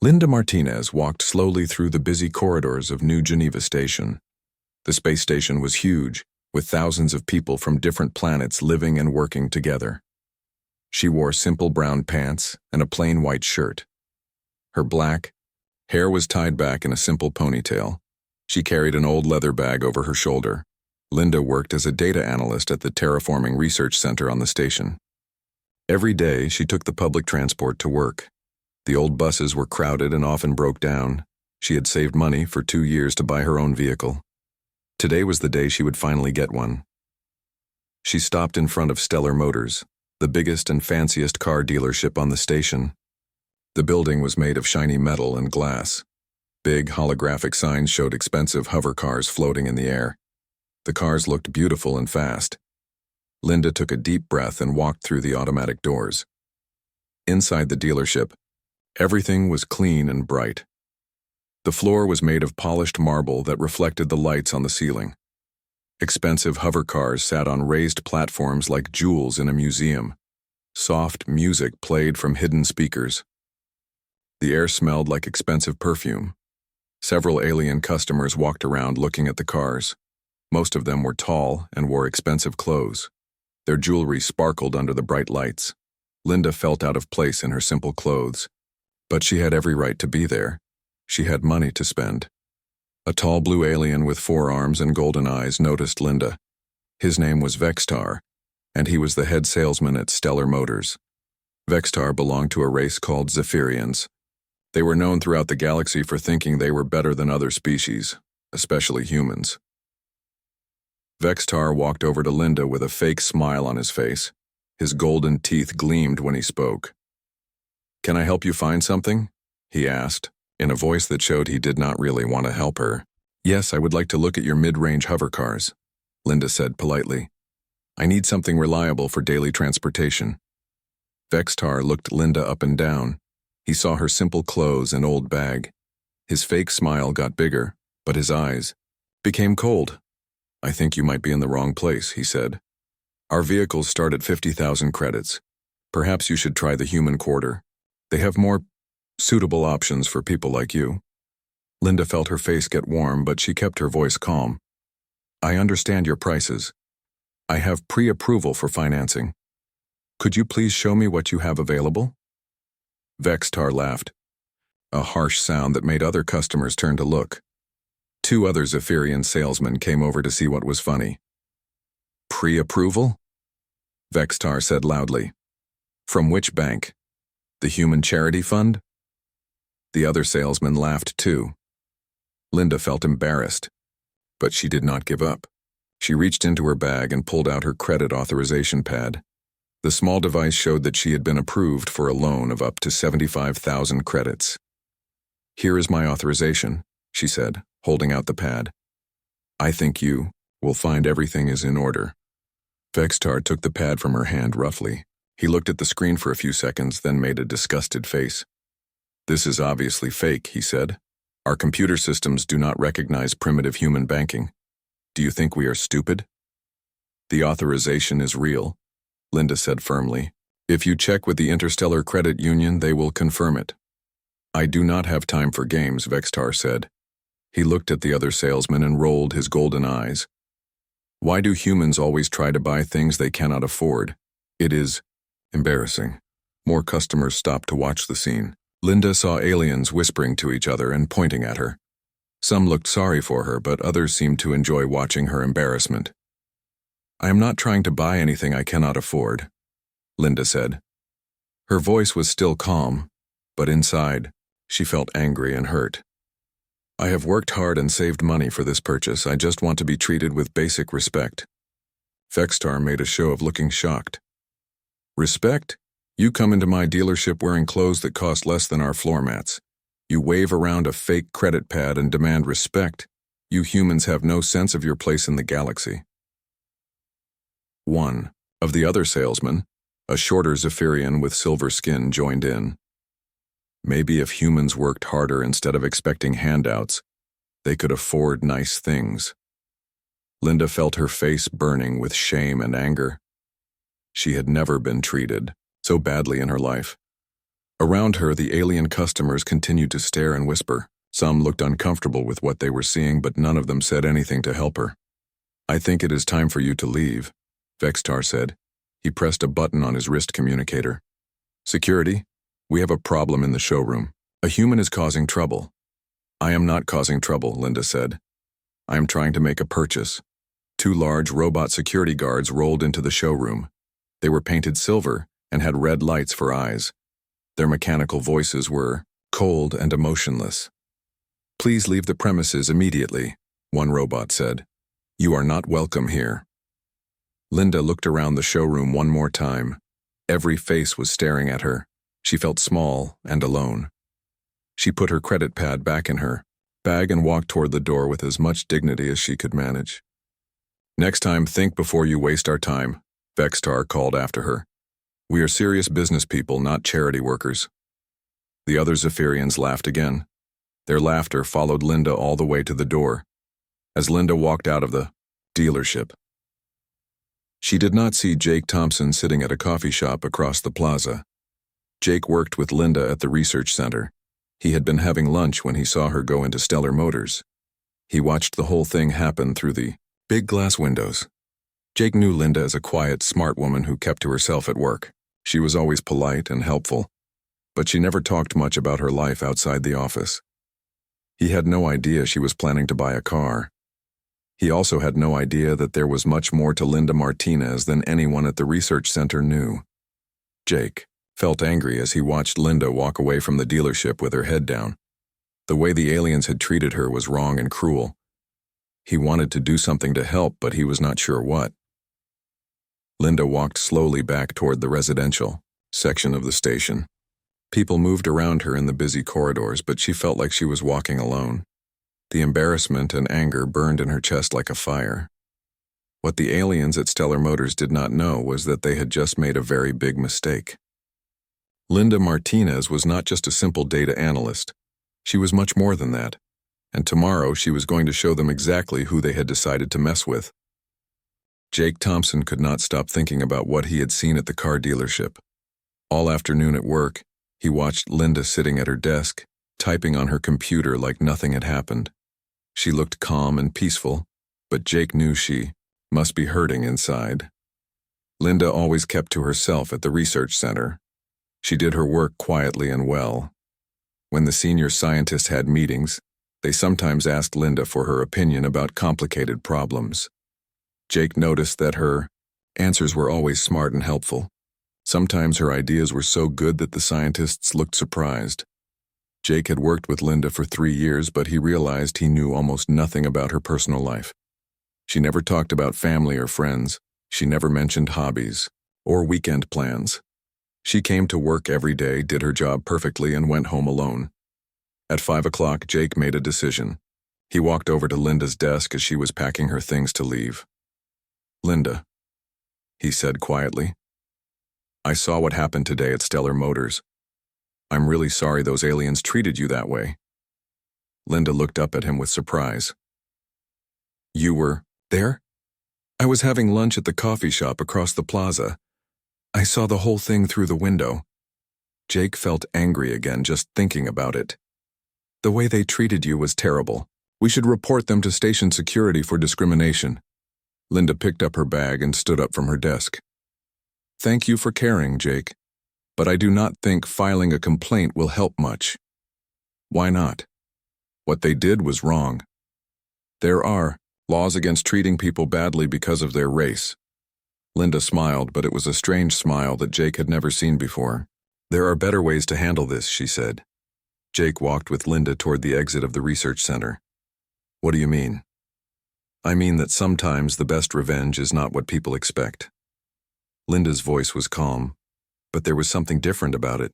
Linda Martinez walked slowly through the busy corridors of New Geneva Station. The space station was huge, with thousands of people from different planets living and working together. She wore simple brown pants and a plain white shirt. Her black hair was tied back in a simple ponytail. She carried an old leather bag over her shoulder. Linda worked as a data analyst at the Terraforming Research Center on the station. Every day, she took the public transport to work. The old buses were crowded and often broke down. She had saved money for 2 years to buy her own vehicle. Today was the day she would finally get one. She stopped in front of Stellar Motors, the biggest and fanciest car dealership on the station. The building was made of shiny metal and glass. Big holographic signs showed expensive hover cars floating in the air. The cars looked beautiful and fast. Linda took a deep breath and walked through the automatic doors. Inside the dealership, everything was clean and bright. The floor was made of polished marble that reflected the lights on the ceiling. Expensive hover cars sat on raised platforms like jewels in a museum. Soft music played from hidden speakers. The air smelled like expensive perfume. Several alien customers walked around looking at the cars. Most of them were tall and wore expensive clothes. Their jewelry sparkled under the bright lights. Linda felt out of place in her simple clothes. But she had every right to be there. She had money to spend. A tall blue alien with 4 arms and golden eyes noticed Linda. His name was Vextar, and he was the head salesman at Stellar Motors. Vextar belonged to a race called Zephyrians. They were known throughout the galaxy for thinking they were better than other species, especially humans. Vextar walked over to Linda with a fake smile on his face. His golden teeth gleamed when he spoke. "Can I help you find something?" he asked, in a voice that showed he did not really want to help her. "Yes, I would like to look at your mid-range hover cars," Linda said politely. "I need something reliable for daily transportation." Vextar looked Linda up and down. He saw her simple clothes and old bag. His fake smile got bigger, but his eyes became cold. "I think you might be in the wrong place," he said. "Our vehicles start at 50,000 credits. Perhaps you should try the human quarter. They have more suitable options for people like you." Linda felt her face get warm, but she kept her voice calm. "I understand your prices. I have pre-approval for financing. Could you please show me what you have available?" Vextar laughed, a harsh sound that made other customers turn to look. 2 other Zephyrian salesmen came over to see what was funny. "Pre-approval?" Vextar said loudly. "From which bank? The Human Charity Fund?" The other salesman laughed too. Linda felt embarrassed, but she did not give up. She reached into her bag and pulled out her credit authorization pad. The small device showed that she had been approved for a loan of up to 75,000 credits. "Here is my authorization," she said, holding out the pad. "I think you will find everything is in order." Vextar took the pad from her hand roughly. He looked at the screen for a few seconds, then made a disgusted face. "This is obviously fake," he said. "Our computer systems do not recognize primitive human banking. Do you think we are stupid?" "The authorization is real," Linda said firmly. "If you check with the Interstellar Credit Union, they will confirm it." "I do not have time for games," Vextar said. He looked at the other salesman and rolled his golden eyes. "Why do humans always try to buy things they cannot afford? It is embarrassing." More customers stopped to watch the scene. Linda saw aliens whispering to each other and pointing at her. Some looked sorry for her, but others seemed to enjoy watching her embarrassment. "I am not trying to buy anything I cannot afford," Linda said. Her voice was still calm, but inside, she felt angry and hurt. "I have worked hard and saved money for this purchase. I just want to be treated with basic respect." Vextar made a show of looking shocked. "Respect? You come into my dealership wearing clothes that cost less than our floor mats. You wave around a fake credit pad and demand respect. You humans have no sense of your place in the galaxy." One of the other salesmen, a shorter Zephyrian with silver skin, joined in. "Maybe if humans worked harder instead of expecting handouts, they could afford nice things." Linda felt her face burning with shame and anger. She had never been treated so badly in her life. Around her, the alien customers continued to stare and whisper. Some looked uncomfortable with what they were seeing, but none of them said anything to help her. "I think it is time for you to leave," Vextar said. He pressed a button on his wrist communicator. "Security, we have a problem in the showroom. A human is causing trouble." "I am not causing trouble," Linda said. "I am trying to make a purchase." Two large robot security guards rolled into the showroom. They were painted silver and had red lights for eyes. Their mechanical voices were cold and emotionless. "Please leave the premises immediately," one robot said. "You are not welcome here." Linda looked around the showroom one more time. Every face was staring at her. She felt small and alone. She put her credit pad back in her bag and walked toward the door with as much dignity as she could manage. "Next time, think before you waste our time," Vextar called after her. "We are serious business people, not charity workers." The other Zephyrians laughed again. Their laughter followed Linda all the way to the door. As Linda walked out of the dealership, she did not see Jake Thompson sitting at a coffee shop across the plaza. Jake worked with Linda at the research center. He had been having lunch when he saw her go into Stellar Motors. He watched the whole thing happen through the big glass windows. Jake knew Linda as a quiet, smart woman who kept to herself at work. She was always polite and helpful, but she never talked much about her life outside the office. He had no idea she was planning to buy a car. He also had no idea that there was much more to Linda Martinez than anyone at the research center knew. Jake felt angry as he watched Linda walk away from the dealership with her head down. The way the aliens had treated her was wrong and cruel. He wanted to do something to help, but he was not sure what. Linda walked slowly back toward the residential section of the station. People moved around her in the busy corridors, but she felt like she was walking alone. The embarrassment and anger burned in her chest like a fire. What the aliens at Stellar Motors did not know was that they had just made a very big mistake. Linda Martinez was not just a simple data analyst. She was much more than that, and tomorrow she was going to show them exactly who they had decided to mess with. Jake Thompson could not stop thinking about what he had seen at the car dealership. All afternoon at work, he watched Linda sitting at her desk, typing on her computer like nothing had happened. She looked calm and peaceful, but Jake knew she must be hurting inside. Linda always kept to herself at the research center. She did her work quietly and well. When the senior scientists had meetings, they sometimes asked Linda for her opinion about complicated problems. Jake noticed that her answers were always smart and helpful. Sometimes her ideas were so good that the scientists looked surprised. Jake had worked with Linda for 3 years, but he realized he knew almost nothing about her personal life. She never talked about family or friends. She never mentioned hobbies or weekend plans. She came to work every day, did her job perfectly, and went home alone. At 5 o'clock, Jake made a decision. He walked over to Linda's desk as she was packing her things to leave. "Linda," he said quietly, "I saw what happened today at Stellar Motors. I'm really sorry those aliens treated you that way." Linda looked up at him with surprise. "You were there?" "I was having lunch at the coffee shop across the plaza. I saw the whole thing through the window." Jake felt angry again just thinking about it. "The way they treated you was terrible. We should report them to station security for discrimination." Linda picked up her bag and stood up from her desk. "Thank you for caring, Jake, but I do not think filing a complaint will help much." "Why not?" "What they did was wrong. There are laws against treating people badly because of their race." Linda smiled, but it was a strange smile that Jake had never seen before. "There are better ways to handle this," she said. Jake walked with Linda toward the exit of the research center. "What do you mean?" "I mean that sometimes the best revenge is not what people expect." Linda's voice was calm, but there was something different about it.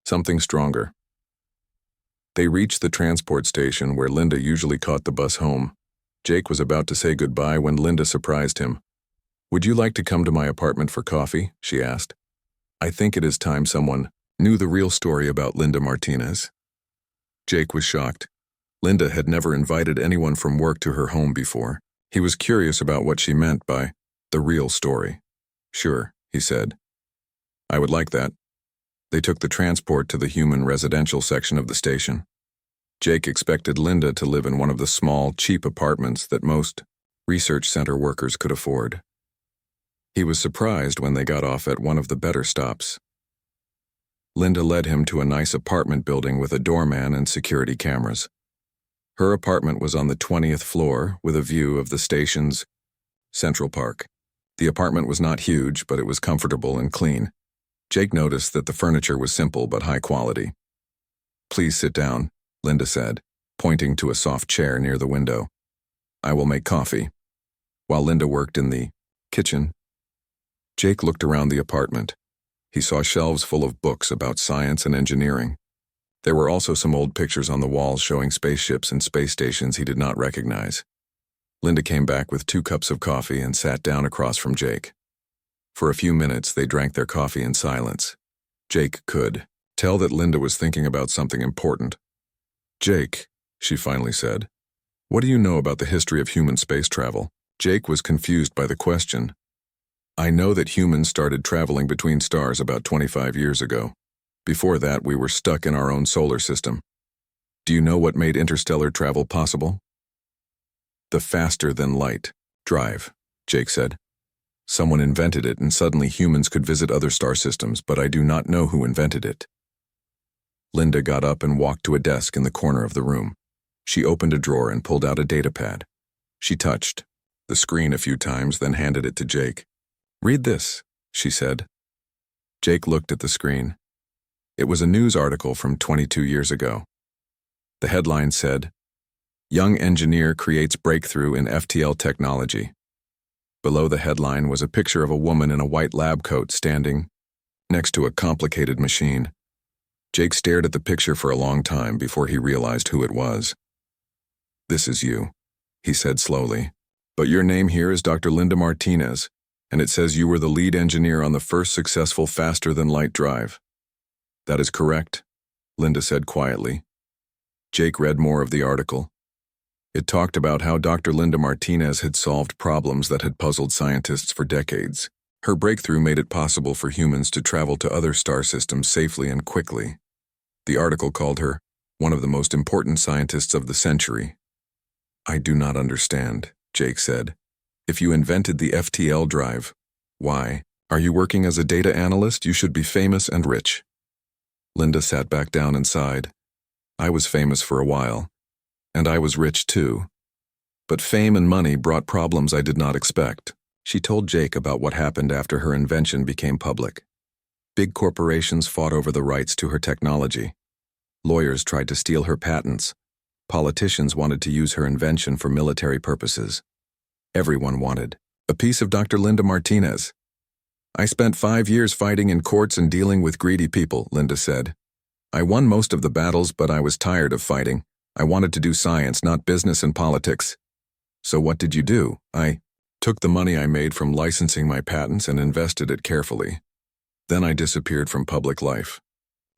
Something stronger. They reached the transport station where Linda usually caught the bus home. Jake was about to say goodbye when Linda surprised him. "Would you like to come to my apartment for coffee?" she asked. "I think it is time someone knew the real story about Linda Martinez." Jake was shocked. Linda had never invited anyone from work to her home before. He was curious about what she meant by the real story. "Sure," he said. "I would like that." They took the transport to the human residential section of the station. Jake expected Linda to live in one of the small, cheap apartments that most research center workers could afford. He was surprised when they got off at one of the better stops. Linda led him to a nice apartment building with a doorman and security cameras. Her apartment was on the 20th floor with a view of the station's Central Park. The apartment was not huge, but it was comfortable and clean. Jake noticed that the furniture was simple but high quality. "Please sit down," Linda said, pointing to a soft chair near the window. "I will make coffee." While Linda worked in the kitchen, Jake looked around the apartment. He saw shelves full of books about science and engineering. There were also some old pictures on the walls showing spaceships and space stations he did not recognize. Linda came back with 2 cups of coffee and sat down across from Jake. For a few minutes, they drank their coffee in silence. Jake could tell that Linda was thinking about something important. "Jake," she finally said, "what do you know about the history of human space travel?" Jake was confused by the question. "I know that humans started traveling between stars about 25 years ago. Before that, we were stuck in our own solar system. Do you know what made interstellar travel possible?" "The faster-than-light drive," Jake said. "Someone invented it, and suddenly humans could visit other star systems, but I do not know who invented it." Linda got up and walked to a desk in the corner of the room. She opened a drawer and pulled out a datapad. She touched the screen a few times, then handed it to Jake. "Read this," she said. Jake looked at the screen. It was a news article from 22 years ago. The headline said, "Young engineer creates breakthrough in FTL technology." Below the headline was a picture of a woman in a white lab coat standing next to a complicated machine. Jake stared at the picture for a long time before he realized who it was. "This is you," he said slowly. "But your name here is Dr. Linda Martinez, and it says you were the lead engineer on the first successful faster-than-light drive." "That is correct," Linda said quietly. Jake read more of the article. It talked about how Dr. Linda Martinez had solved problems that had puzzled scientists for decades. Her breakthrough made it possible for humans to travel to other star systems safely and quickly. The article called her one of the most important scientists of the century. "I do not understand," Jake said. "If you invented the FTL drive, why are you working as a data analyst? You should be famous and rich." Linda sat back down and sighed. "I was famous for a while, and I was rich too. But fame and money brought problems I did not expect." She told Jake about what happened after her invention became public. Big corporations fought over the rights to her technology. Lawyers tried to steal her patents. Politicians wanted to use her invention for military purposes. Everyone wanted a piece of Dr. Linda Martinez. "I spent 5 years fighting in courts and dealing with greedy people," Linda said. "I won most of the battles, but I was tired of fighting. I wanted to do science, not business and politics." "So what did you do?" "I took the money I made from licensing my patents and invested it carefully. Then I disappeared from public life.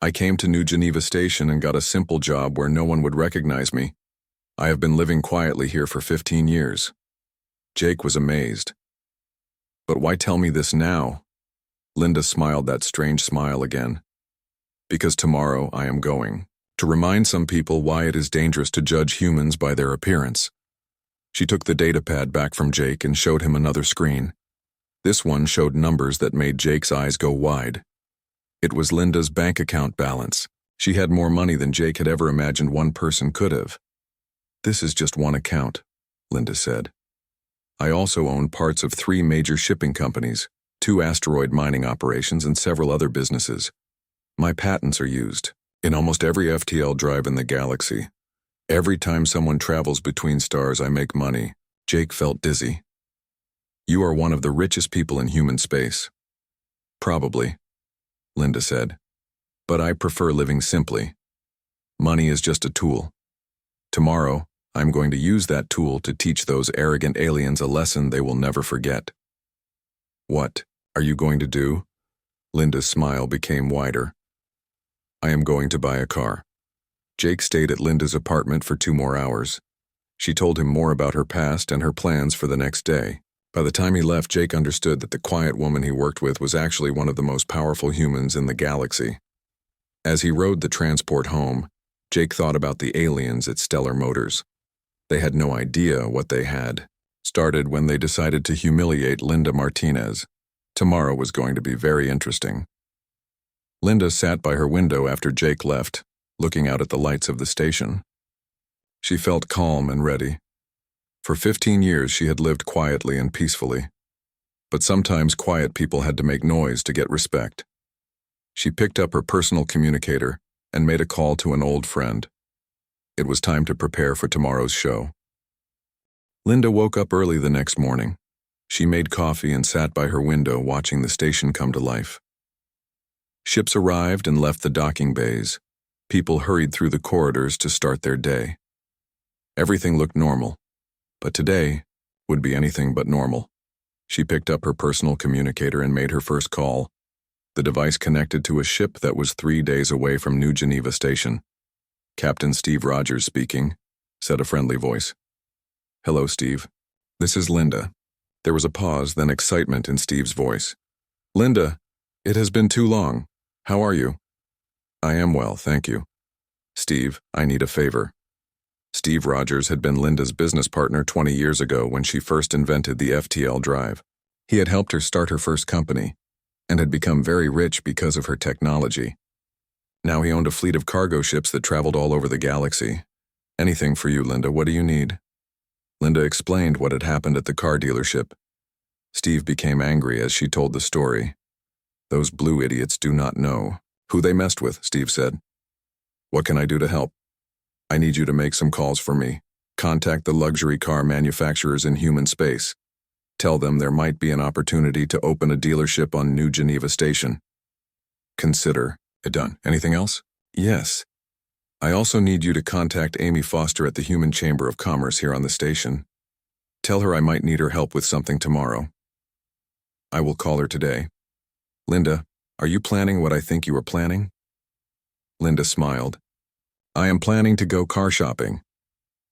I came to New Geneva Station and got a simple job where no one would recognize me. I have been living quietly here for 15 years. Jake was amazed. "But why tell me this now?" Linda smiled that strange smile again. "Because tomorrow I am going to remind some people why it is dangerous to judge humans by their appearance." She took the datapad back from Jake and showed him another screen. This one showed numbers that made Jake's eyes go wide. It was Linda's bank account balance. She had more money than Jake had ever imagined one person could have. "This is just one account," Linda said. "I also own parts of 3 major shipping companies, 2 asteroid mining operations, and several other businesses. My patents are used in almost every FTL drive in the galaxy. Every time someone travels between stars, I make money." Jake felt dizzy. "You are one of the richest people in human space." "Probably," Linda said. "But I prefer living simply. Money is just a tool. Tomorrow, I'm going to use that tool to teach those arrogant aliens a lesson they will never forget." "What are you going to do?" Linda's smile became wider. "I am going to buy a car." Jake stayed at Linda's apartment for 2 more hours. She told him more about her past and her plans for the next day. By the time he left, Jake understood that the quiet woman he worked with was actually one of the most powerful humans in the galaxy. As he rode the transport home, Jake thought about the aliens at Stellar Motors. They had no idea what they had. Started when they decided to humiliate Linda Martinez. Tomorrow was going to be very interesting. Linda sat by her window after Jake left, looking out at the lights of the station. She felt calm and ready. For 15 years she had lived quietly and peacefully. But sometimes quiet people had to make noise to get respect. She picked up her personal communicator and made a call to an old friend. It was time to prepare for tomorrow's show. Linda woke up early the next morning. She made coffee and sat by her window watching the station come to life. Ships arrived and left the docking bays. People hurried through the corridors to start their day. Everything looked normal, but today would be anything but normal. She picked up her personal communicator and made her first call. The device connected to a ship that was 3 days away from New Geneva Station. "Captain Steve Rogers speaking," said a friendly voice. "Hello, Steve. This is Linda." There was a pause, then excitement in Steve's voice. "Linda, it has been too long. How are you?" "I am well, thank you." "Steve, I need a favor." Steve Rogers had been Linda's business partner 20 years ago when she first invented the FTL drive. He had helped her start her first company and had become very rich because of her technology. Now he owned a fleet of cargo ships that traveled all over the galaxy. "Anything for you, Linda. What do you need?" Linda explained what had happened at the car dealership. Steve became angry as she told the story. "Those blue idiots do not know who they messed with," Steve said. "What can I do to help?" "I need you to make some calls for me. Contact the luxury car manufacturers in human space. Tell them there might be an opportunity to open a dealership on New Geneva Station. Consider it done. Anything else?" "Yes. I also need you to contact Amy Foster at the Human Chamber of Commerce here on the station. Tell her I might need her help with something tomorrow." "I will call her today." "Linda, are you planning what I think you are planning?" Linda smiled. "I am planning to go car shopping."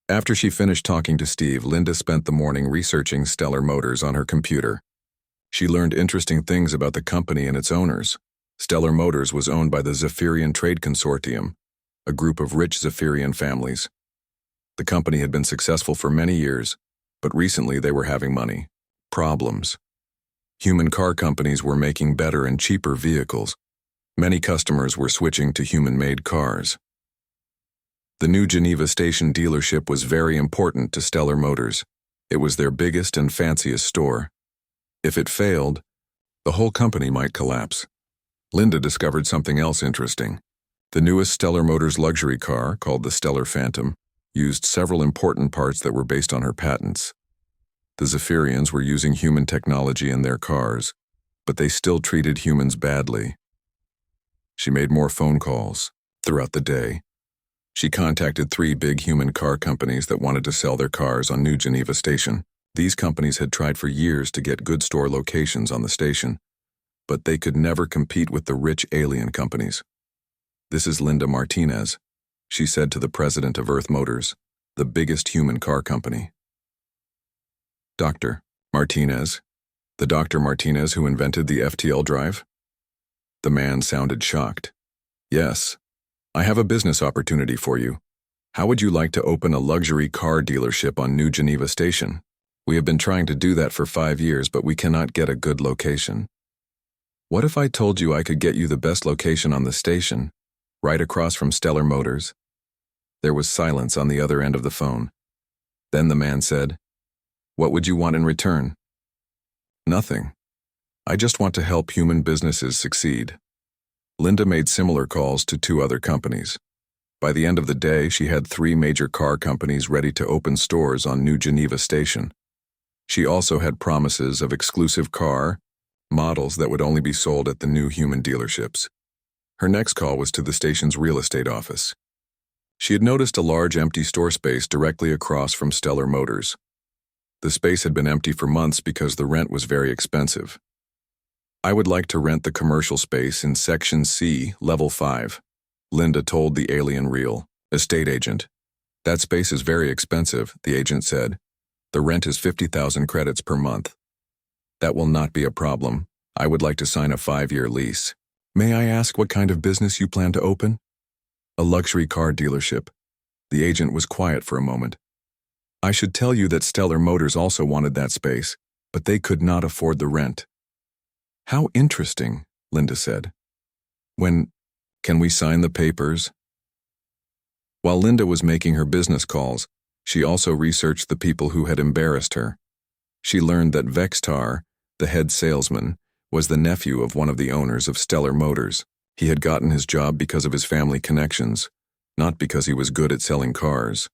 After she finished talking to Steve, Linda spent the morning researching Stellar Motors on her computer. She learned interesting things about the company and its owners. Stellar Motors was owned by the Zephyrian Trade Consortium, a group of rich Zephyrian families. The company had been successful for many years, but recently they were having money problems. Human car companies were making better and cheaper vehicles. Many customers were switching to human-made cars. The New Geneva Station dealership was very important to Stellar Motors. It was their biggest and fanciest store. If it failed, the whole company might collapse. Linda discovered something else interesting. The newest Stellar Motors luxury car, called the Stellar Phantom, used several important parts that were based on her patents. The Zephyrians were using human technology in their cars, but they still treated humans badly. She made more phone calls throughout the day. She contacted 3 big human car companies that wanted to sell their cars on New Geneva Station. These companies had tried for years to get good store locations on the station, but they could never compete with the rich alien companies. "This is Linda Martinez," she said to the president of Earth Motors, the biggest human car company. "Dr. Martinez? The Dr. Martinez who invented the FTL drive?" The man sounded shocked. "Yes. I have a business opportunity for you. How would you like to open a luxury car dealership on New Geneva Station? We have been trying to do that for 5 years, but we cannot get a good location." "What if I told you I could get you the best location on the station, right across from Stellar Motors?" There was silence on the other end of the phone. Then the man said, "What would you want in return?" "Nothing. I just want to help human businesses succeed." Linda made similar calls to 2 other companies. By the end of the day, she had 3 major car companies ready to open stores on New Geneva Station. She also had promises of exclusive car models that would only be sold at the new human dealerships. Her next call was to the station's real estate office. She had noticed a large empty store space directly across from Stellar Motors. The space had been empty for months because the rent was very expensive. "I would like to rent the commercial space in Section C, Level 5, Linda told the alien real estate agent. "That space is very expensive," the agent said. "The rent is 50,000 credits per month." "That will not be a problem. I would like to sign a 5-year lease." May I ask what kind of business you plan to open? A luxury car dealership. The agent was quiet for a moment. I should tell you that Stellar Motors also wanted that space, but they could not afford the rent. How interesting, Linda said. When can we sign the papers? While Linda was making her business calls, she also researched the people who had embarrassed her. She learned that Vextar, the head salesman, was the nephew of one of the owners of Stellar Motors. He had gotten his job because of his family connections, not because he was good at selling cars.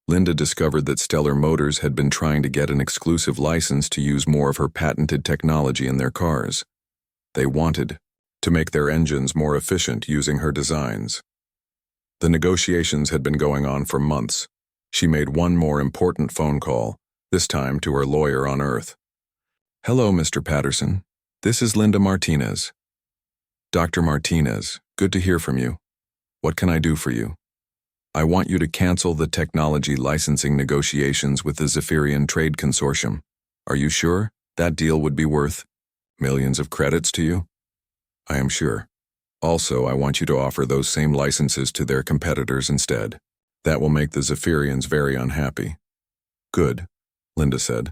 Linda discovered that Stellar Motors had been trying to get an exclusive license to use more of her patented technology in their cars. They wanted to make their engines more efficient using her designs. The negotiations had been going on for months. She made one more important phone call, this time to her lawyer on Earth. Hello, Mr. Patterson. This is Linda Martinez. Dr. Martinez, good to hear from you. What can I do for you? I want you to cancel the technology licensing negotiations with the Zephyrian Trade Consortium. Are you sure that deal would be worth millions of credits to you? I am sure. Also, I want you to offer those same licenses to their competitors instead. That will make the Zephyrians very unhappy. Good, Linda said.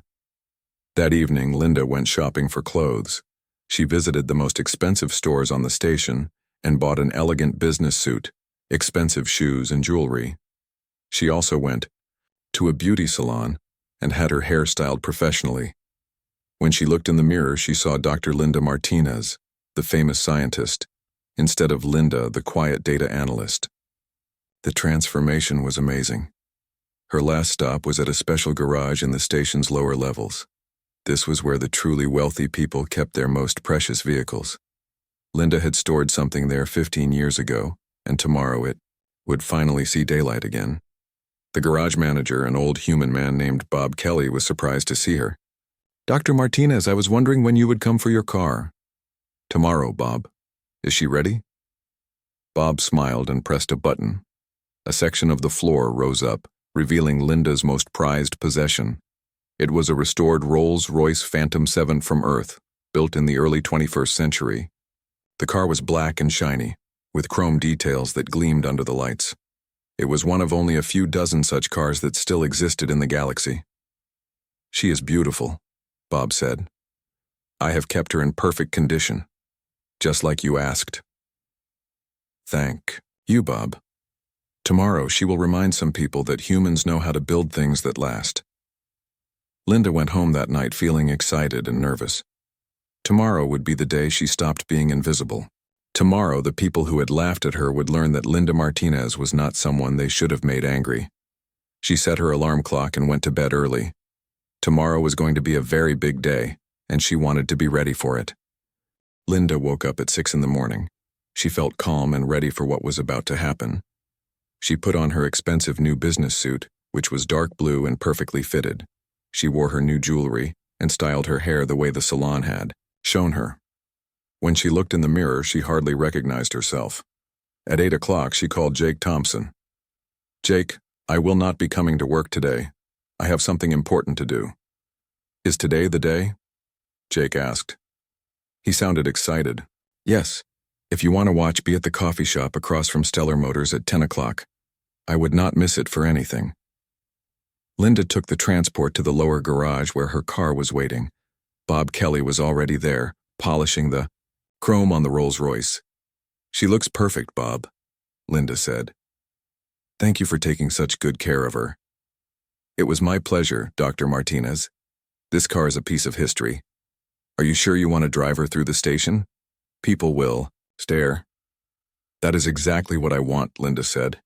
That evening, Linda went shopping for clothes. She visited the most expensive stores on the station and bought an elegant business suit, expensive shoes and jewelry. She also went to a beauty salon and had her hair styled professionally. When she looked in the mirror, she saw Dr. Linda Martinez, the famous scientist, instead of Linda, the quiet data analyst. The transformation was amazing. Her last stop was at a special garage in the station's lower levels. This was where the truly wealthy people kept their most precious vehicles. Linda had stored something there 15 years ago, and tomorrow it would finally see daylight again. The garage manager, an old human man named Bob Kelly, was surprised to see her. Dr. Martinez, I was wondering when you would come for your car. Tomorrow, Bob. Is she ready? Bob smiled and pressed a button. A section of the floor rose up, revealing Linda's most prized possession. It was a restored Rolls Royce Phantom 7 from Earth, built in the early 21st century. The car was black and shiny, with chrome details that gleamed under the lights. It was one of only a few dozen such cars that still existed in the galaxy. She is beautiful, Bob said. I have kept her in perfect condition, just like you asked. Thank you, Bob. Tomorrow she will remind some people that humans know how to build things that last. Linda went home that night feeling excited and nervous. Tomorrow would be the day she stopped being invisible. Tomorrow the people who had laughed at her would learn that Linda Martinez was not someone they should have made angry. She set her alarm clock and went to bed early. Tomorrow was going to be a very big day, and she wanted to be ready for it. Linda woke up at 6 in the morning. She felt calm and ready for what was about to happen. She put on her expensive new business suit, which was dark blue and perfectly fitted. She wore her new jewelry and styled her hair the way the salon had shown her. When she looked in the mirror, she hardly recognized herself. At 8 o'clock, she called Jake Thompson. Jake, I will not be coming to work today. I have something important to do. Is today the day? Jake asked. He sounded excited. Yes. If you want to watch, be at the coffee shop across from Stellar Motors at 10 o'clock. I would not miss it for anything. Linda took the transport to the lower garage where her car was waiting. Bob Kelly was already there, polishing the chrome on the Rolls Royce. She looks perfect, Bob, Linda said. Thank you for taking such good care of her. It was my pleasure, Dr. Martinez. This car is a piece of history. Are you sure you want to drive her through the station? People will stare. That is exactly what I want, Linda said.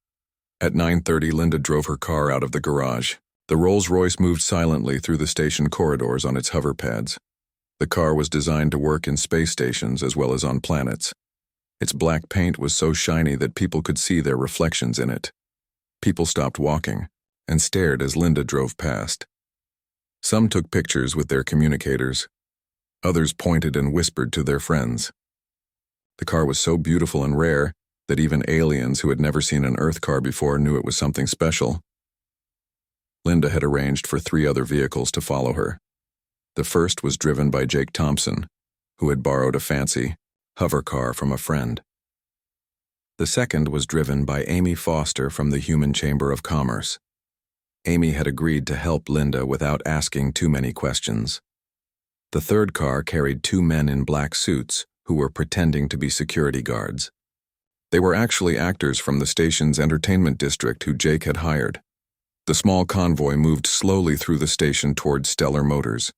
At 9:30, Linda drove her car out of the garage. The Rolls Royce moved silently through the station corridors on its hover pads. The car was designed to work in space stations as well as on planets. Its black paint was so shiny that people could see their reflections in it. People stopped walking and stared as Linda drove past. Some took pictures with their communicators. Others pointed and whispered to their friends. The car was so beautiful and rare that even aliens who had never seen an Earth car before knew it was something special. Linda had arranged for 3 other vehicles to follow her. The first was driven by Jake Thompson, who had borrowed a fancy hover car from a friend. The second was driven by Amy Foster from the Human Chamber of Commerce. Amy had agreed to help Linda without asking too many questions. The third car carried two men in black suits who were pretending to be security guards. They were actually actors from the station's entertainment district who Jake had hired. The small convoy moved slowly through the station toward Stellar Motors.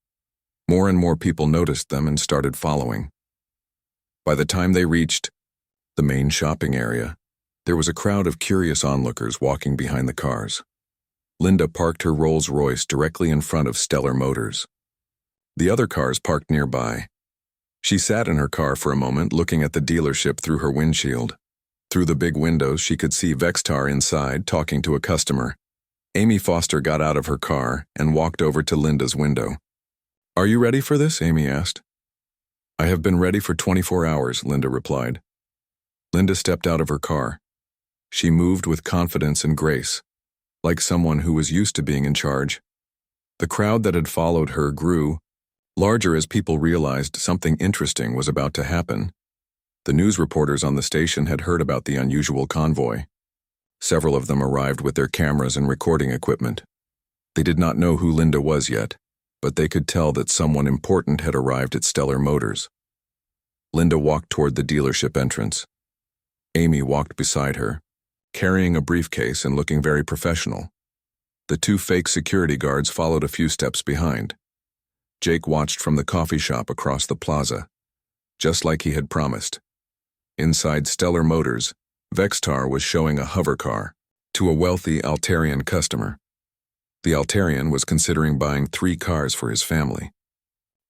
More and more people noticed them and started following. By the time they reached the main shopping area, there was a crowd of curious onlookers walking behind the cars. Linda parked her Rolls Royce directly in front of Stellar Motors. The other cars parked nearby. She sat in her car for a moment, looking at the dealership through her windshield. Through the big windows, she could see Vextar inside, talking to a customer. Amy Foster got out of her car and walked over to Linda's window. "Are you ready for this?" Amy asked. "I have been ready for 24 hours, Linda replied. Linda stepped out of her car. She moved with confidence and grace, like someone who was used to being in charge. The crowd that had followed her grew larger as people realized something interesting was about to happen. The news reporters on the station had heard about the unusual convoy. Several of them arrived with their cameras and recording equipment. They did not know who Linda was yet, but they could tell that someone important had arrived at Stellar Motors. Linda walked toward the dealership entrance. Amy walked beside her, carrying a briefcase and looking very professional. The two fake security guards followed a few steps behind. Jake watched from the coffee shop across the plaza, just like he had promised. Inside Stellar Motors, Vextar was showing a hover car to a wealthy Altarian customer. The Altarian was considering buying 3 cars for his family.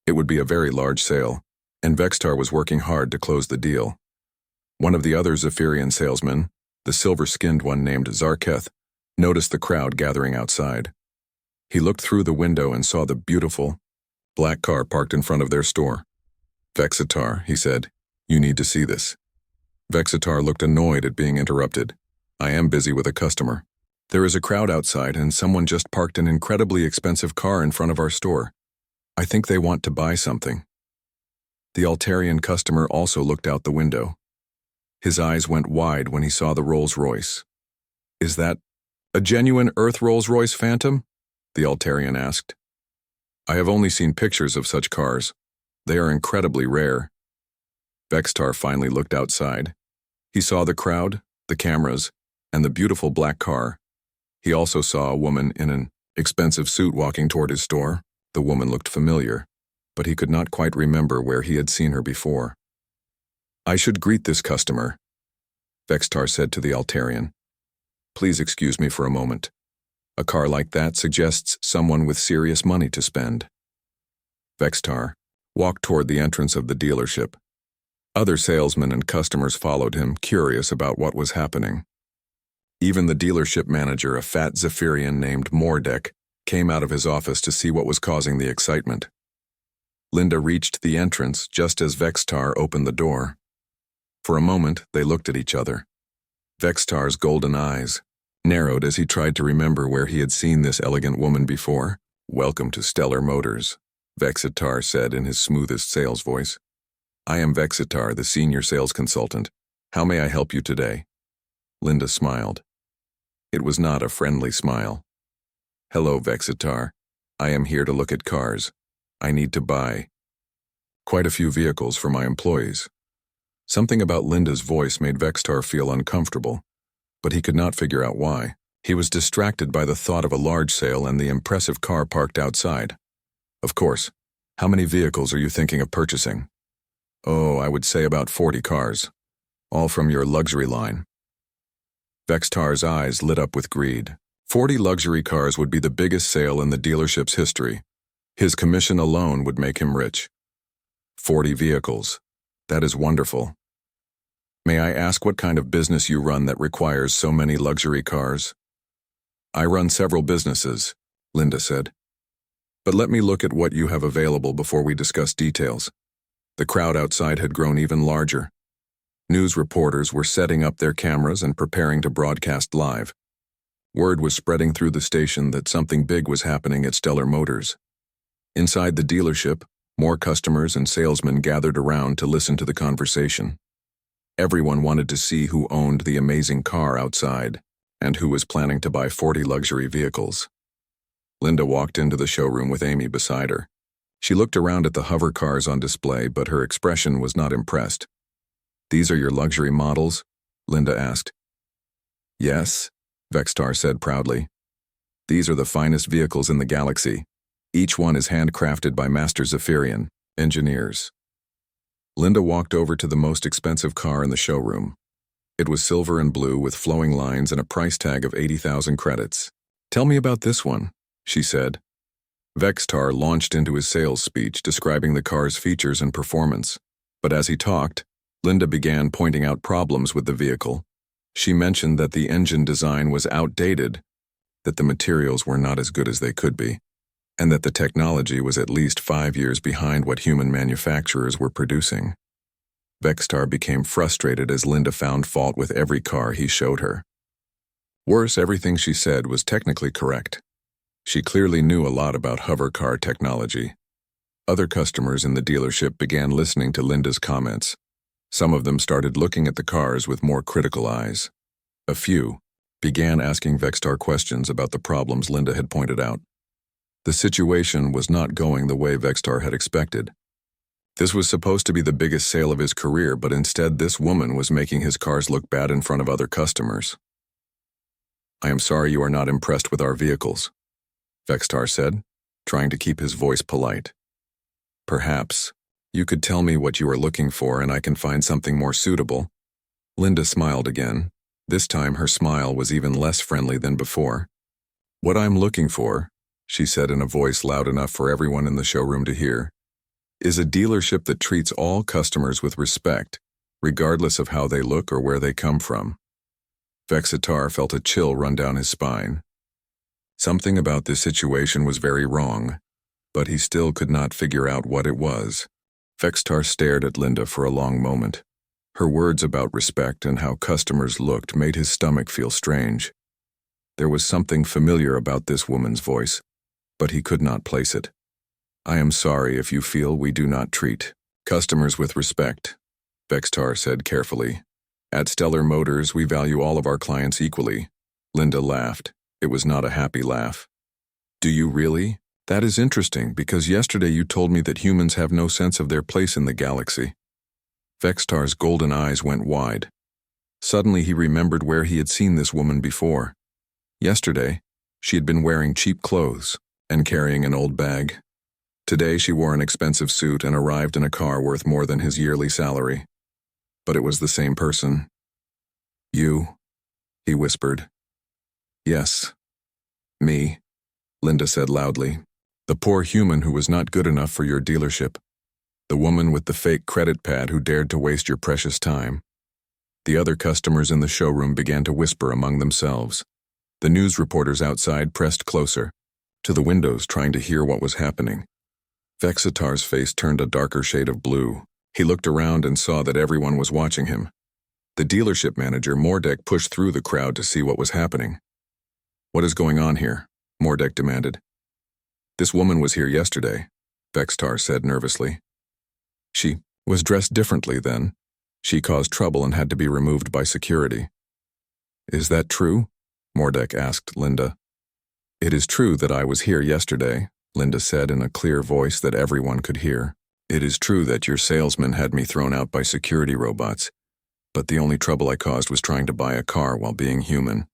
It would be a very large sale, and Vextar was working hard to close the deal. One of the other Zephyrian salesmen, the silver-skinned one named Zarketh, noticed the crowd gathering outside. He looked through the window and saw the beautiful, black car parked in front of their store. "Vexitar," he said, "you need to see this." Vexitar looked annoyed at being interrupted. "I am busy with a customer. There is a crowd outside and someone just parked an incredibly expensive car in front of our store. I think they want to buy something." The Altarian customer also looked out the window. His eyes went wide when he saw the Rolls Royce. "Is that a genuine Earth Rolls Royce Phantom?" the Altarian asked. "I have only seen pictures of such cars. They are incredibly rare." Vextar finally looked outside. He saw the crowd, the cameras, and the beautiful black car. He also saw a woman in an expensive suit walking toward his store. The woman looked familiar, but he could not quite remember where he had seen her before. "I should greet this customer," Vextar said to the Altarian. "Please excuse me for a moment. A car like that suggests someone with serious money to spend." Vextar walked toward the entrance of the dealership. Other salesmen and customers followed him, curious about what was happening. Even the dealership manager, a fat Zephyrian named Mordek, came out of his office to see what was causing the excitement. Linda reached the entrance just as Vextar opened the door. For a moment, they looked at each other. Vextar's golden eyes narrowed as he tried to remember where he had seen this elegant woman before. "Welcome to Stellar Motors," Vexitar said in his smoothest sales voice. "I am Vexitar, the senior sales consultant. How may I help you today?" Linda smiled. It was not a friendly smile. "Hello, Vexitar. I am here to look at cars. I need to buy quite a few vehicles for my employees." Something about Linda's voice made Vextar feel uncomfortable, but he could not figure out why. He was distracted by the thought of a large sale and the impressive car parked outside. "Of course. How many vehicles are you thinking of purchasing?" "Oh, I would say about 40 cars. All from your luxury line." Vextar's eyes lit up with greed. 40 luxury cars would be the biggest sale in the dealership's history. His commission alone would make him rich. 40 vehicles. That is wonderful. "May I ask what kind of business you run that requires so many luxury cars?" "I run several businesses," Linda said. "But let me look at what you have available before we discuss details." The crowd outside had grown even larger. News reporters were setting up their cameras and preparing to broadcast live. Word was spreading through the station that something big was happening at Stellar Motors. Inside the dealership, More customers and salesmen gathered around to listen to the conversation. Everyone wanted to see who owned the amazing car outside and who was planning to buy 40 luxury vehicles. Linda walked into the showroom with Amy beside her. She looked around at the hover cars on display, but her expression was not impressed. "These are your luxury models?" Linda asked. "Yes," Vextar said proudly. "These are the finest vehicles in the galaxy. Each one is handcrafted by Master Zephyrian engineers." Linda walked over to the most expensive car in the showroom. It was silver and blue with flowing lines and a price tag of 80,000 credits. "Tell me about this one," she said. Vextar launched into his sales speech describing the car's features and performance. But as he talked, Linda began pointing out problems with the vehicle. She mentioned that the engine design was outdated, that the materials were not as good as they could be, and that the technology was at least 5 years behind what human manufacturers were producing. Vextar became frustrated as Linda found fault with every car he showed her. Worse, everything she said was technically correct. She clearly knew a lot about hover car technology. Other customers in the dealership began listening to Linda's comments. Some of them started looking at the cars with more critical eyes. A few began asking Vextar questions about the problems Linda had pointed out. The situation was not going the way Vextar had expected. This was supposed to be the biggest sale of his career, but instead this woman was making his cars look bad in front of other customers. "I am sorry you are not impressed with our vehicles," Vextar said, trying to keep his voice polite. "Perhaps you could tell me what you are looking for and I can find something more suitable." Linda smiled again. This time her smile was even less friendly than before. "What I'm looking for," she said in a voice loud enough for everyone in the showroom to hear, "is a dealership that treats all customers with respect, regardless of how they look or where they come from." Vextar felt a chill run down his spine. Something about this situation was very wrong, but he still could not figure out what it was. Vextar stared at Linda for a long moment. Her words about respect and how customers looked made his stomach feel strange. There was something familiar about this woman's voice, but he could not place it. "I am sorry if you feel we do not treat customers with respect," Vextar said carefully. "At Stellar Motors, we value all of our clients equally." Linda laughed. It was not a happy laugh. "Do you really? That is interesting, because yesterday you told me that humans have no sense of their place in the galaxy." Vextar's golden eyes went wide. Suddenly he remembered where he had seen this woman before. Yesterday, she had been wearing cheap clothes and carrying an old bag. Today she wore an expensive suit and arrived in a car worth more than his yearly salary. But it was the same person. "You," he whispered. "Yes, me," Linda said loudly. "The poor human who was not good enough for your dealership. The woman with the fake credit pad who dared to waste your precious time." The other customers in the showroom began to whisper among themselves. The news reporters outside pressed closer to the windows, trying to hear what was happening. Vextar's face turned a darker shade of blue. He looked around and saw that everyone was watching him. The dealership manager, Mordek, pushed through the crowd to see what was happening. "What is going on here?" Mordek demanded. "This woman was here yesterday," Vextar said nervously. "She was dressed differently then. She caused trouble and had to be removed by security." "Is that true?" Mordek asked Linda. "It is true that I was here yesterday," Linda said in a clear voice that everyone could hear. "It is true that your salesman had me thrown out by security robots, but the only trouble I caused was trying to buy a car while being human."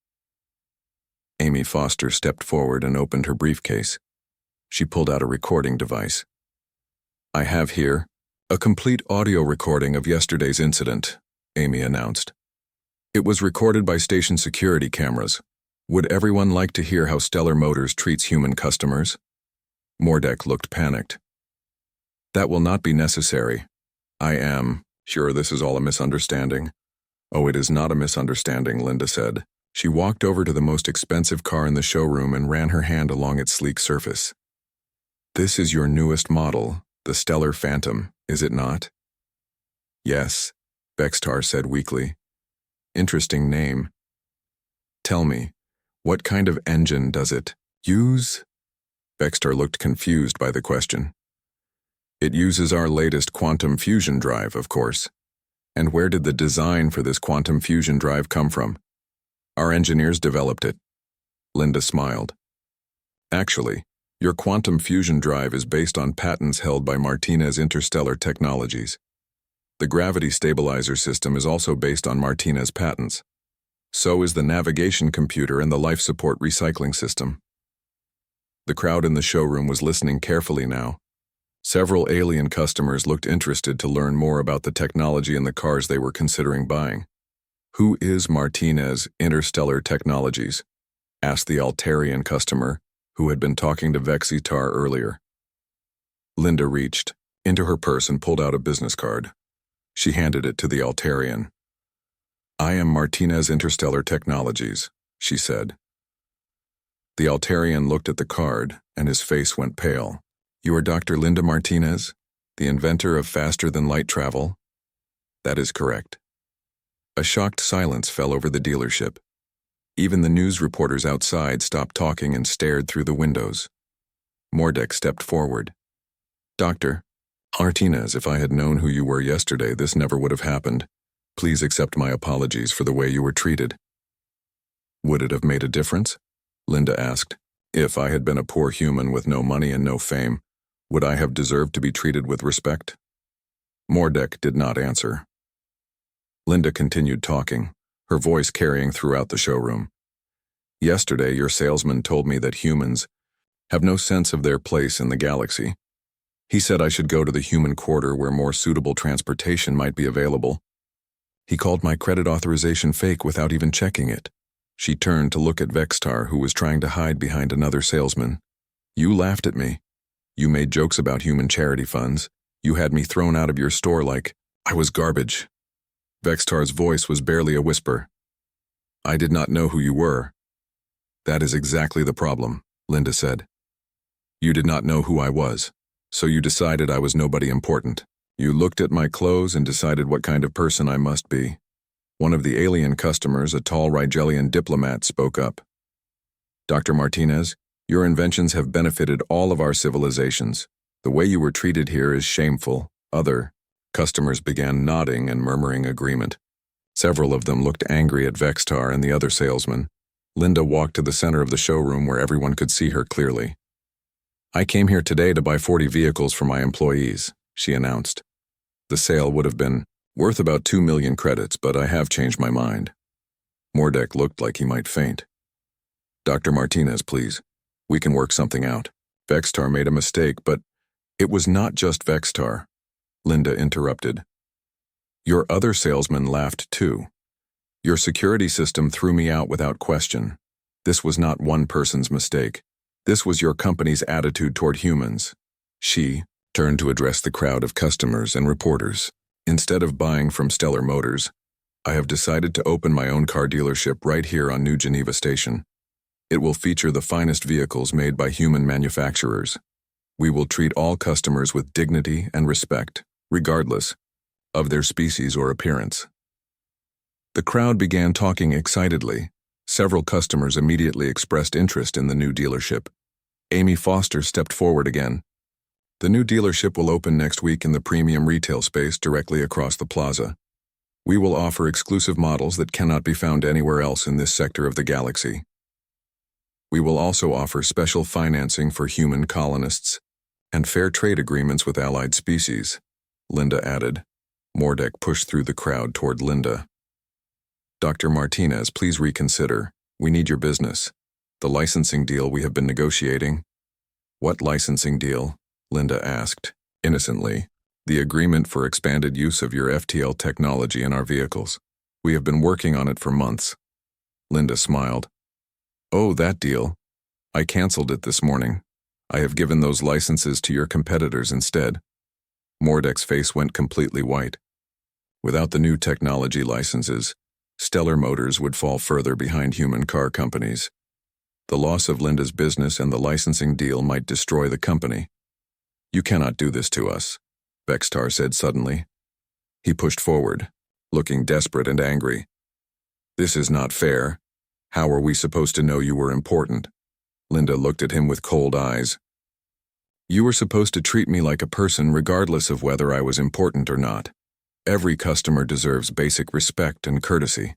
Amy Foster stepped forward and opened her briefcase. She pulled out a recording device. "I have here a complete audio recording of yesterday's incident," Amy announced. "It was recorded by station security cameras. Would everyone like to hear how Stellar Motors treats human customers?" Mordek looked panicked. "That will not be necessary. I am sure this is all a misunderstanding." "Oh, it is not a misunderstanding," Linda said. She walked over to the most expensive car in the showroom and ran her hand along its sleek surface. "This is your newest model, the Stellar Phantom, is it not?" "Yes," Vextar said weakly. "Interesting name. Tell me, what kind of engine does it use?" Vextar looked confused by the question. It uses our latest quantum fusion drive, of course. And where did the design for this quantum fusion drive come from? Our engineers developed it. Linda smiled. Actually, your quantum fusion drive is based on patents held by Martinez Interstellar Technologies. The gravity stabilizer system is also based on Martinez patents. So is the navigation computer and the life support recycling system. The crowd in the showroom was listening carefully now. Several alien customers looked interested to learn more about the technology in the cars they were considering buying. Who is Martinez Interstellar Technologies? Asked the Altarian customer, who had been talking to Vexitar earlier. Linda reached into her purse and pulled out a business card. She handed it to the Altarian. I am Martinez Interstellar Technologies, she said. The Altarian looked at the card, and his face went pale. You are Dr. Linda Martinez, the inventor of faster-than-light travel? That is correct. A shocked silence fell over the dealership. Even the news reporters outside stopped talking and stared through the windows. Mordek stepped forward. Dr. Martinez, if I had known who you were yesterday, this never would have happened. Please accept my apologies for the way you were treated. Would it have made a difference? Linda asked. If I had been a poor human with no money and no fame, would I have deserved to be treated with respect? Mordek did not answer. Linda continued talking, her voice carrying throughout the showroom. Yesterday, your salesman told me that humans have no sense of their place in the galaxy. He said I should go to the human quarter where more suitable transportation might be available. He called my credit authorization fake without even checking it. She turned to look at Vextar, who was trying to hide behind another salesman. You laughed at me. You made jokes about human charity funds. You had me thrown out of your store like I was garbage. Vextar's voice was barely a whisper. I did not know who you were. That is exactly the problem, Linda said. You did not know who I was, so you decided I was nobody important. You looked at my clothes and decided what kind of person I must be. One of the alien customers, a tall Rigelian diplomat, spoke up. Dr. Martinez, your inventions have benefited all of our civilizations. The way you were treated here is shameful. Other customers began nodding and murmuring agreement. Several of them looked angry at Vextar and the other salesman. Linda walked to the center of the showroom where everyone could see her clearly. I came here today to buy 40 vehicles for my employees, she announced. The sale would have been worth about 2 million credits, but I have changed my mind. Mordek looked like he might faint. Dr. Martinez, please. We can work something out. Vextar made a mistake, but it was not just Vextar. Linda interrupted. Your other salesman laughed too. Your security system threw me out without question. This was not one person's mistake. This was your company's attitude toward humans. She turned to address the crowd of customers and reporters. Instead of buying from Stellar Motors, I have decided to open my own car dealership right here on New Geneva Station. It will feature the finest vehicles made by human manufacturers. We will treat all customers with dignity and respect, regardless of their species or appearance. The crowd began talking excitedly. Several customers immediately expressed interest in the new dealership. Amy Foster stepped forward again. The new dealership will open next week in the premium retail space directly across the plaza. We will offer exclusive models that cannot be found anywhere else in this sector of the galaxy. We will also offer special financing for human colonists and fair trade agreements with allied species, Linda added. Mordek pushed through the crowd toward Linda. Dr. Martinez, please reconsider. We need your business. The licensing deal we have been negotiating. What licensing deal? Linda asked, innocently. The agreement for expanded use of your FTL technology in our vehicles. We have been working on it for months. Linda smiled. Oh, that deal. I canceled it this morning. I have given those licenses to your competitors instead. Mordek's face went completely white. Without the new technology licenses, Stellar Motors would fall further behind human car companies. The loss of Linda's business and the licensing deal might destroy the company. You cannot do this to us, Vextar said suddenly. He pushed forward, looking desperate and angry. This is not fair. How are we supposed to know you were important? Linda looked at him with cold eyes. You were supposed to treat me like a person regardless of whether I was important or not. Every customer deserves basic respect and courtesy."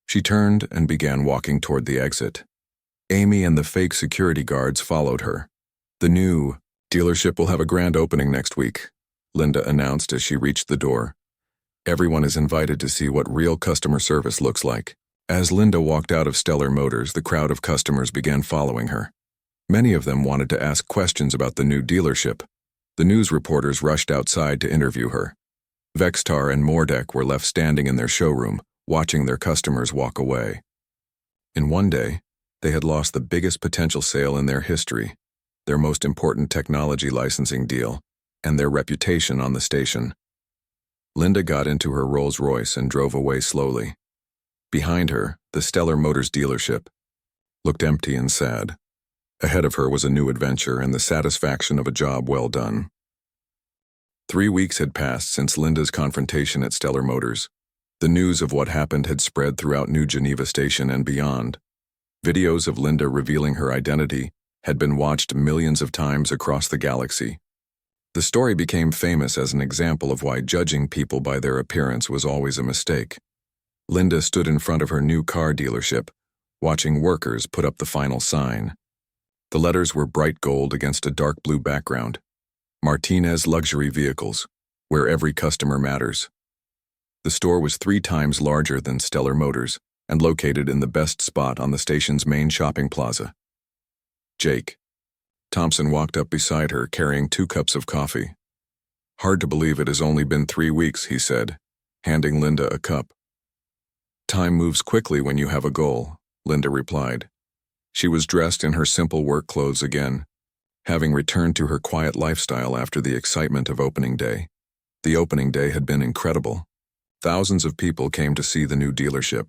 She turned and began walking toward the exit. Amy and the fake security guards followed her. "The new dealership will have a grand opening next week," Linda announced as she reached the door. "Everyone is invited to see what real customer service looks like." As Linda walked out of Stellar Motors, the crowd of customers began following her. Many of them wanted to ask questions about the new dealership. The news reporters rushed outside to interview her. Vextar and Mordek were left standing in their showroom, watching their customers walk away. In one day, they had lost the biggest potential sale in their history, their most important technology licensing deal, and their reputation on the station. Linda got into her Rolls Royce and drove away slowly. Behind her, the Stellar Motors dealership looked empty and sad. Ahead of her was a new adventure and the satisfaction of a job well done. 3 weeks had passed since Linda's confrontation at Stellar Motors. The news of what happened had spread throughout New Geneva Station and beyond. Videos of Linda revealing her identity had been watched millions of times across the galaxy. The story became famous as an example of why judging people by their appearance was always a mistake. Linda stood in front of her new car dealership, watching workers put up the final sign. The letters were bright gold against a dark blue background. Martinez Luxury Vehicles, where every customer matters. The store was 3 times larger than Stellar Motors and located in the best spot on the station's main shopping plaza. Jake Thompson walked up beside her carrying 2 cups of coffee. "Hard to believe it has only been 3 weeks, he said, handing Linda a cup. "Time moves quickly when you have a goal," Linda replied. She was dressed in her simple work clothes again, having returned to her quiet lifestyle after the excitement of opening day. The opening day had been incredible. Thousands of people came to see the new dealership.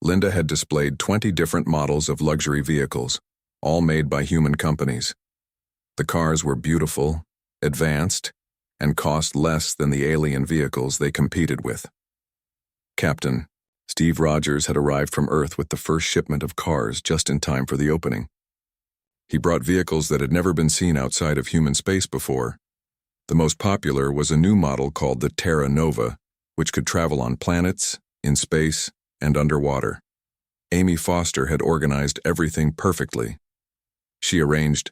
Linda had displayed 20 different models of luxury vehicles, all made by human companies. The cars were beautiful, advanced, and cost less than the alien vehicles they competed with. Captain Steve Rogers had arrived from Earth with the first shipment of cars just in time for the opening. He brought vehicles that had never been seen outside of human space before. The most popular was a new model called the Terra Nova, which could travel on planets, in space, and underwater. Amy Foster had organized everything perfectly. She arranged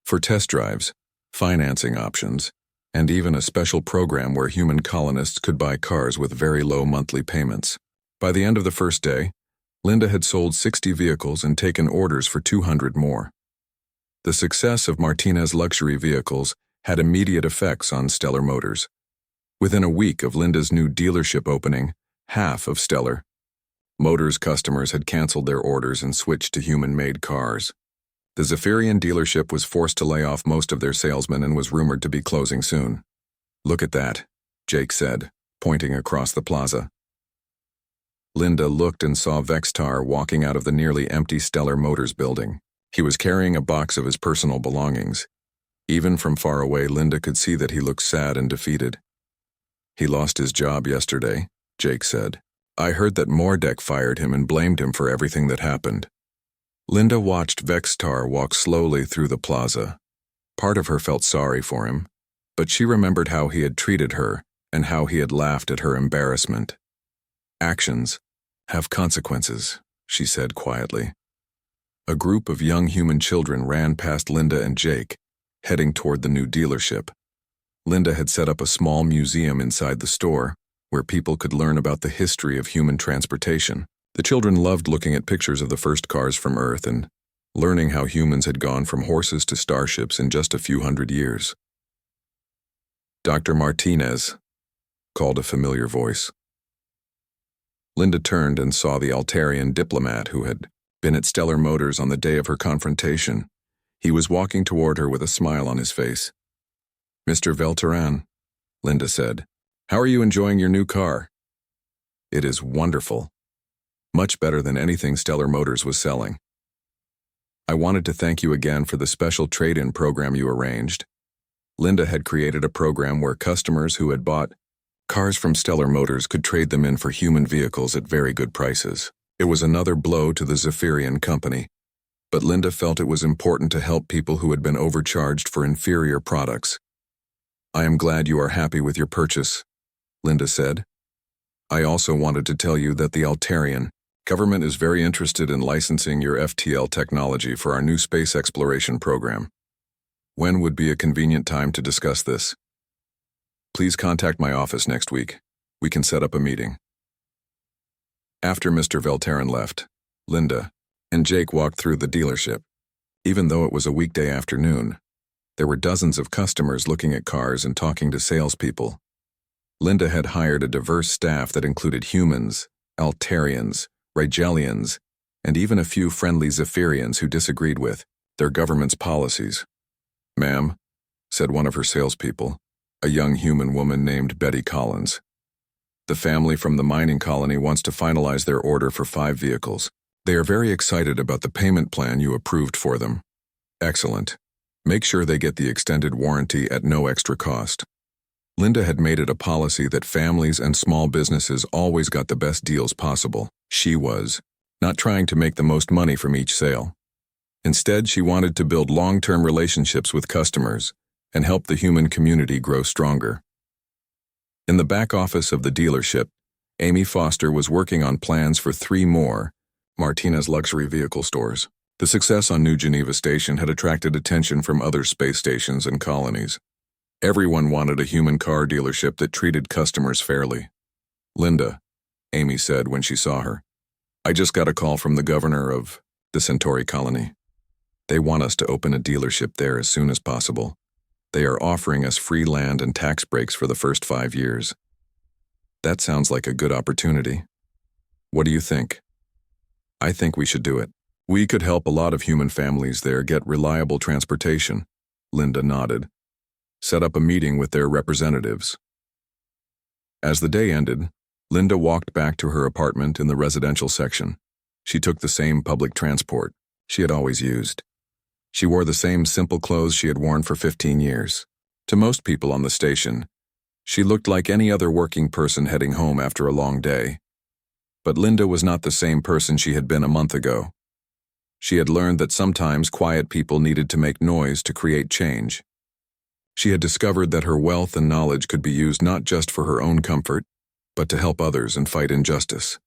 for test drives, financing options, and even a special program where human colonists could buy cars with very low monthly payments. By the end of the first day, Linda had sold 60 vehicles and taken orders for 200 more. The success of Martinez Luxury Vehicles had immediate effects on Stellar Motors. Within a week of Linda's new dealership opening, half of Stellar Motors customers had canceled their orders and switched to human-made cars. The Zephyrian dealership was forced to lay off most of their salesmen and was rumored to be closing soon. "Look at that," Jake said, pointing across the plaza. Linda looked and saw Vextar walking out of the nearly empty Stellar Motors building. He was carrying a box of his personal belongings. Even from far away, Linda could see that he looked sad and defeated. "He lost his job yesterday," Jake said. "I heard that Mordek fired him and blamed him for everything that happened." Linda watched Vextar walk slowly through the plaza. Part of her felt sorry for him, but she remembered how he had treated her and how he had laughed at her embarrassment. "Actions have consequences," she said quietly. A group of young human children ran past Linda and Jake, heading toward the new dealership. Linda had set up a small museum inside the store, where people could learn about the history of human transportation. The children loved looking at pictures of the first cars from Earth and learning how humans had gone from horses to starships in just a few hundred years. "Dr. Martinez," called a familiar voice. Linda turned and saw the Altarian diplomat who had been at Stellar Motors on the day of her confrontation. He was walking toward her with a smile on his face. "Mr. Velteran," Linda said, "how are you enjoying your new car?" "It is wonderful. Much better than anything Stellar Motors was selling. I wanted to thank you again for the special trade-in program you arranged." Linda had created a program where customers who had bought cars from Stellar Motors could trade them in for human vehicles at very good prices. It was another blow to the Zephyrian company. but Linda felt it was important to help people who had been overcharged for inferior products. "I am glad you are happy with your purchase," Linda said. "I also wanted to tell you that the Altarian government is very interested in licensing your FTL technology for our new space exploration program. When would be a convenient time to discuss this? Please contact my office next week. We can set up a meeting." After Mr. Veltarin left, Linda and Jake walked through the dealership. Even though it was a weekday afternoon, there were dozens of customers looking at cars and talking to salespeople. Linda had hired a diverse staff that included humans, Altarians, Rigelians, and even a few friendly Zephyrians who disagreed with their government's policies. "Ma'am," said one of her salespeople, a young human woman named Betty Collins. "The family from the mining colony wants to finalize their order for 5 vehicles. They are very excited about the payment plan you approved for them." "Excellent. Make sure they get the extended warranty at no extra cost." Linda had made it a policy that families and small businesses always got the best deals possible. She was not trying to make the most money from each sale. Instead, she wanted to build long-term relationships with customers and help the human community grow stronger. In the back office of the dealership, Amy Foster was working on plans for 3 more Martinez luxury vehicle stores. The success on New Geneva Station had attracted attention from other space stations and colonies. Everyone wanted a human car dealership that treated customers fairly. "Linda," Amy said when she saw her, "I just got a call from the governor of the Centauri colony. They want us to open a dealership there as soon as possible. They are offering us free land and tax breaks for the first 5 years. That sounds like a good opportunity. What do you think?" "I think we should do it. We could help a lot of human families there get reliable transportation," Linda nodded. "Set up a meeting with their representatives." As the day ended, Linda walked back to her apartment in the residential section. She took the same public transport she had always used. She wore the same simple clothes she had worn for 15 years. To most people on the station, she looked like any other working person heading home after a long day. But Linda was not the same person she had been a month ago. She had learned that sometimes quiet people needed to make noise to create change. She had discovered that her wealth and knowledge could be used not just for her own comfort, but to help others and fight injustice.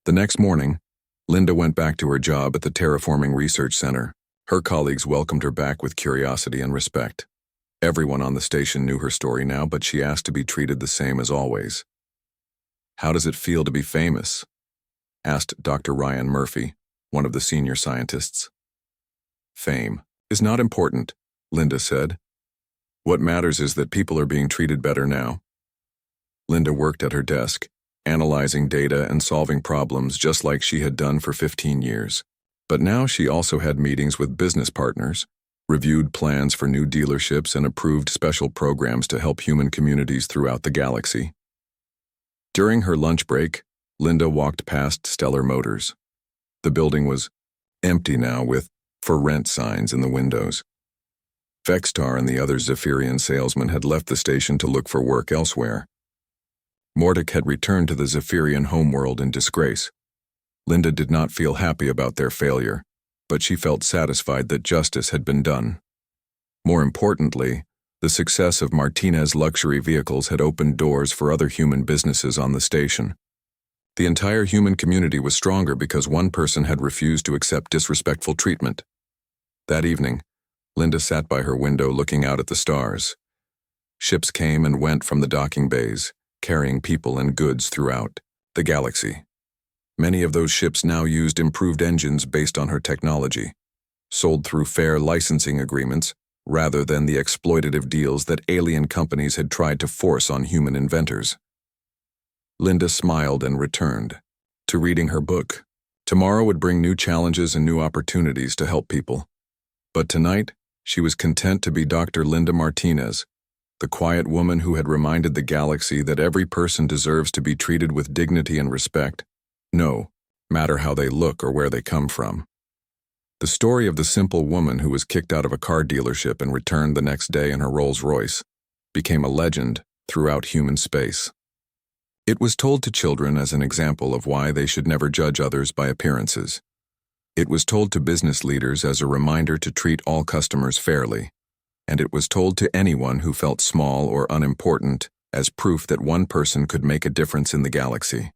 The next morning, Linda went back to her job at the Terraforming Research Center. Her colleagues welcomed her back with curiosity and respect. Everyone on the station knew her story now, but she asked to be treated the same as always. "How does it feel to be famous?" asked Dr. Ryan Murphy, one of the senior scientists. "Fame is not important," Linda said. "What matters is that people are being treated better now." Linda worked at her desk, analyzing data and solving problems just like she had done for 15 years. But now she also had meetings with business partners, reviewed plans for new dealerships, and approved special programs to help human communities throughout the galaxy. During her lunch break, Linda walked past Stellar Motors. The building was empty now, with "For Rent" signs in the windows. Vextar and the other Zephyrian salesmen had left the station to look for work elsewhere. Mordek had returned to the Zephyrian homeworld in disgrace. Linda did not feel happy about their failure, but she felt satisfied that justice had been done. More importantly, the success of Martinez luxury vehicles had opened doors for other human businesses on the station. The entire human community was stronger because one person had refused to accept disrespectful treatment. That evening, Linda sat by her window looking out at the stars. Ships came and went from the docking bays, carrying people and goods throughout the galaxy. Many of those ships now used improved engines based on her technology, sold through fair licensing agreements rather than the exploitative deals that alien companies had tried to force on human inventors. Linda smiled and returned to reading her book. Tomorrow would bring new challenges and new opportunities to help people. But tonight, she was content to be Dr. Linda Martinez, the quiet woman who had reminded the galaxy that every person deserves to be treated with dignity and respect, no matter how they look or where they come from. The story of the simple woman who was kicked out of a car dealership and returned the next day in her Rolls Royce became a legend throughout human space. It was told to children as an example of why they should never judge others by appearances. It was told to business leaders as a reminder to treat all customers fairly, and it was told to anyone who felt small or unimportant as proof that one person could make a difference in the galaxy.